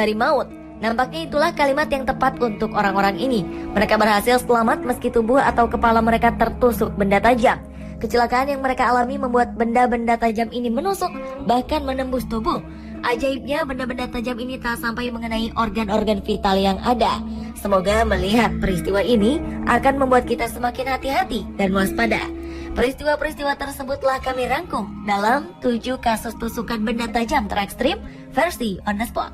dari maut. Nampaknya itulah kalimat yang tepat untuk orang-orang ini. Mereka berhasil selamat meski tubuh atau kepala mereka tertusuk benda tajam. Kecelakaan yang mereka alami membuat benda-benda tajam ini menusuk, bahkan menembus tubuh. Ajaibnya benda-benda tajam ini tak sampai mengenai organ-organ vital yang ada. Semoga melihat peristiwa ini akan membuat kita semakin hati-hati dan waspada. Peristiwa-peristiwa tersebutlah kami rangkum dalam 7 kasus tusukan benda tajam terekstrim versi On The Spot.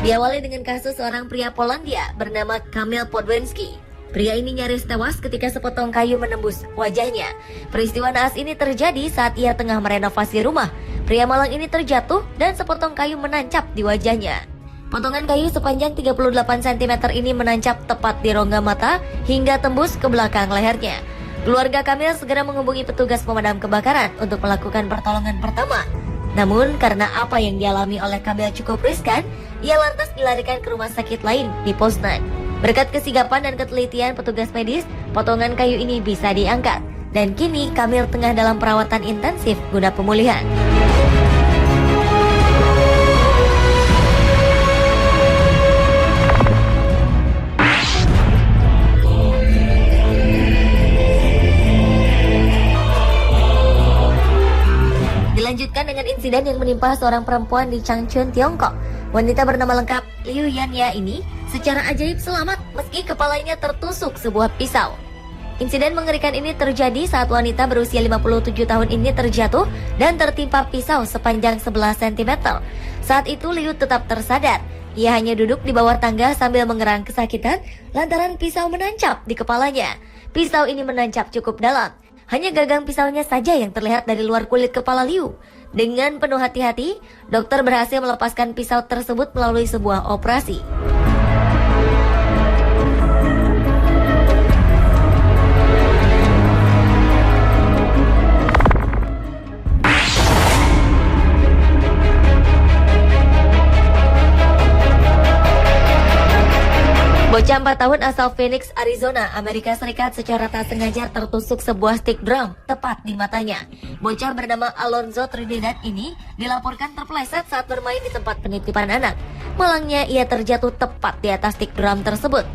Diawali dengan kasus seorang pria Polandia bernama Kamil Podwenski. Pria ini nyaris tewas ketika sepotong kayu menembus wajahnya. Peristiwa naas ini terjadi saat ia tengah merenovasi rumah. Pria malang ini terjatuh dan sepotong kayu menancap di wajahnya. Potongan kayu sepanjang 38 cm ini menancap tepat di rongga mata hingga tembus ke belakang lehernya. Keluarga Kamil segera menghubungi petugas pemadam kebakaran untuk melakukan pertolongan pertama. Namun karena apa yang dialami oleh Kamil cukup riskan, ia lantas dilarikan ke rumah sakit lain di Poznan. Berkat kesigapan dan ketelitian petugas medis, potongan kayu ini bisa diangkat. Dan kini Kamil tengah dalam perawatan intensif guna pemulihan. Dilanjutkan dengan insiden yang menimpa seorang perempuan di Changchun, Tiongkok. Wanita bernama lengkap Liu Yanya ini secara ajaib selamat meski kepalanya tertusuk sebuah pisau. Insiden mengerikan ini terjadi saat wanita berusia 57 tahun ini terjatuh dan tertimpa pisau sepanjang 11 cm. Saat itu Liu tetap tersadar. Ia hanya duduk di bawah tangga sambil mengerang kesakitan lantaran pisau menancap di kepalanya. Pisau ini menancap cukup dalam. Hanya gagang pisaunya saja yang terlihat dari luar kulit kepala Liu. Dengan penuh hati-hati, dokter berhasil melepaskan pisau tersebut melalui sebuah operasi. Bocah 4 tahun asal Phoenix, Arizona, Amerika Serikat secara tak sengaja tertusuk sebuah stick drum tepat di matanya. Bocah bernama Alonzo Trinidad ini dilaporkan terpeleset saat bermain di tempat penitipan anak. Malangnya ia terjatuh tepat di atas stick drum tersebut.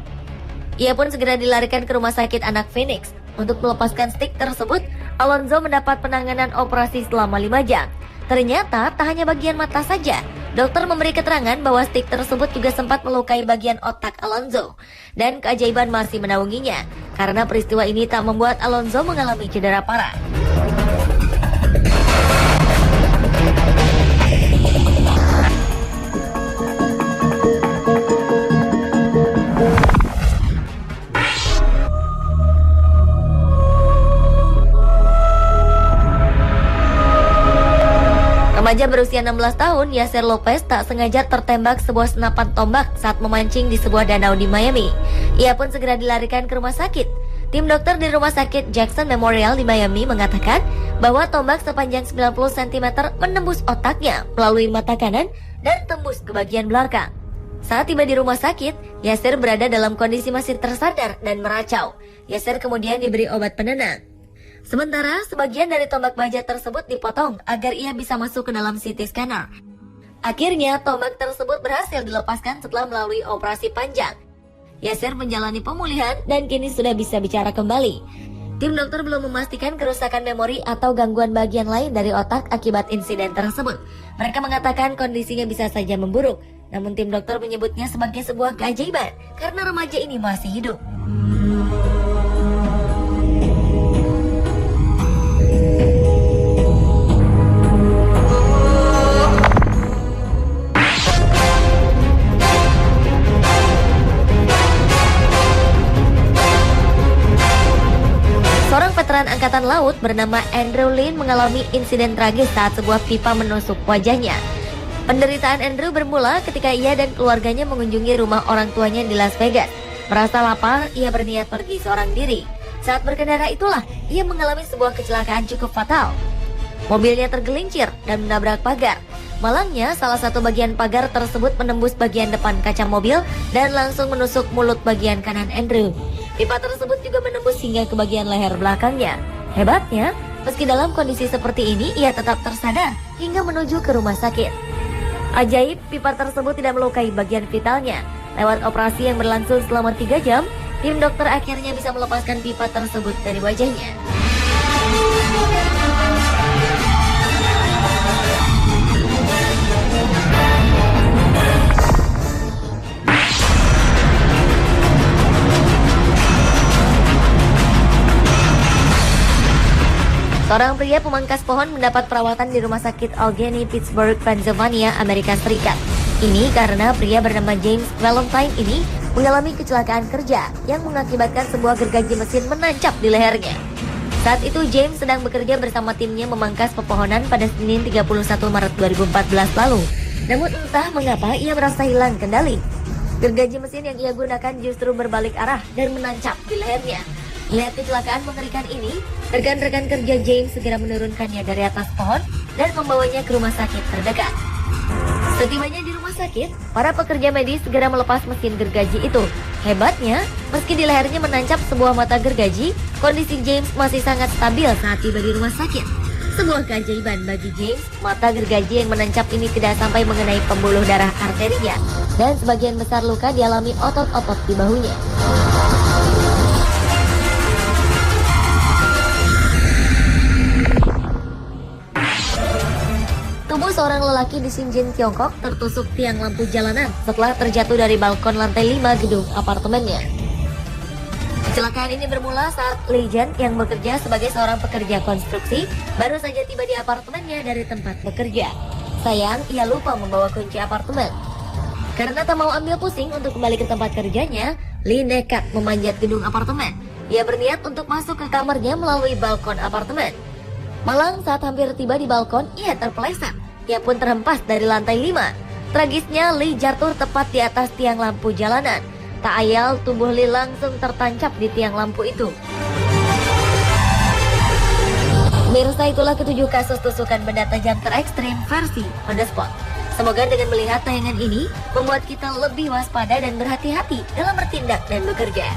Ia pun segera dilarikan ke rumah sakit anak Phoenix. Untuk melepaskan stick tersebut, Alonzo mendapat penanganan operasi selama 5 jam. Ternyata tak hanya bagian mata saja. Dokter memberi keterangan bahwa stick tersebut juga sempat melukai bagian otak Alonzo. Dan keajaiban masih menaunginya, karena peristiwa ini tak membuat Alonzo mengalami cedera parah. Remaja berusia 16 tahun, Yasser Lopez tak sengaja tertembak sebuah senapan tombak saat memancing di sebuah danau di Miami. Ia pun segera dilarikan ke rumah sakit. Tim dokter di rumah sakit Jackson Memorial di Miami mengatakan bahwa tombak sepanjang 90 cm menembus otaknya melalui mata kanan dan tembus ke bagian belakang. Saat tiba di rumah sakit, Yasser berada dalam kondisi masih tersadar dan meracau. Yasser kemudian diberi obat penenang. Sementara sebagian dari tombak baja tersebut dipotong agar ia bisa masuk ke dalam CT scanner. Akhirnya tombak tersebut berhasil dilepaskan setelah melalui operasi panjang. Yasser menjalani pemulihan dan kini sudah bisa bicara kembali. Tim dokter belum memastikan kerusakan memori atau gangguan bagian lain dari otak akibat insiden tersebut. Mereka mengatakan kondisinya bisa saja memburuk, namun tim dokter menyebutnya sebagai sebuah keajaiban karena remaja ini masih hidup. Seorang veteran angkatan laut bernama Andrew Lin mengalami insiden tragis saat sebuah pipa menusuk wajahnya. Penderitaan Andrew bermula ketika ia dan keluarganya mengunjungi rumah orang tuanya di Las Vegas. Merasa lapar, ia berniat pergi seorang diri. Saat berkendara itulah, ia mengalami sebuah kecelakaan cukup fatal. Mobilnya tergelincir dan menabrak pagar. Malangnya, salah satu bagian pagar tersebut menembus bagian depan kaca mobil dan langsung menusuk mulut bagian kanan Andrew. Pipa tersebut juga menembus hingga ke bagian leher belakangnya. Hebatnya, meski dalam kondisi seperti ini, ia tetap tersadar hingga menuju ke rumah sakit. Ajaib, pipa tersebut tidak melukai bagian vitalnya. Lewat operasi yang berlangsung selama 3 jam, tim dokter akhirnya bisa melepaskan pipa tersebut dari wajahnya. Seorang pria pemangkas pohon mendapat perawatan di Rumah Sakit Allegheny, Pittsburgh, Pennsylvania, Amerika Serikat. Ini karena pria bernama James Valentine ini mengalami kecelakaan kerja yang mengakibatkan sebuah gergaji mesin menancap di lehernya. Saat itu James sedang bekerja bersama timnya memangkas pepohonan pada Senin 31 Maret 2014 lalu. Namun entah mengapa ia merasa hilang kendali. Gergaji mesin yang ia gunakan justru berbalik arah dan menancap di lehernya. Melihat kecelakaan mengerikan ini, rekan-rekan kerja James segera menurunkannya dari atas pohon dan membawanya ke rumah sakit terdekat. Setibanya di rumah sakit, para pekerja medis segera melepas mesin gergaji itu. Hebatnya, meski di lehernya menancap sebuah mata gergaji, kondisi James masih sangat stabil saat tiba di rumah sakit. Sebuah keajaiban bagi James, mata gergaji yang menancap ini tidak sampai mengenai pembuluh darah arterinya, dan sebagian besar luka dialami otot-otot di bahunya. Tubuh seorang lelaki di Shenzhen, Tiongkok tertusuk tiang lampu jalanan setelah terjatuh dari balkon lantai 5 gedung apartemennya. Kecelakaan ini bermula saat Li Jian yang bekerja sebagai seorang pekerja konstruksi baru saja tiba di apartemennya dari tempat bekerja. Sayang, ia lupa membawa kunci apartemen. Karena tak mau ambil pusing untuk kembali ke tempat kerjanya, Li nekat memanjat gedung apartemen. Ia berniat untuk masuk ke kamarnya melalui balkon apartemen. Malang saat hampir tiba di balkon, ia terpeleset. Ia pun terhempas dari lantai 5. Tragisnya, Li jatuh tepat di atas tiang lampu jalanan. Tak ayal, tubuh Li langsung tertancap di tiang lampu itu. Mirsa, itulah ketujuh kasus tusukan benda tajam terekstrim versi On The Spot. Semoga dengan melihat tayangan ini, membuat kita lebih waspada dan berhati-hati dalam bertindak dan bekerja.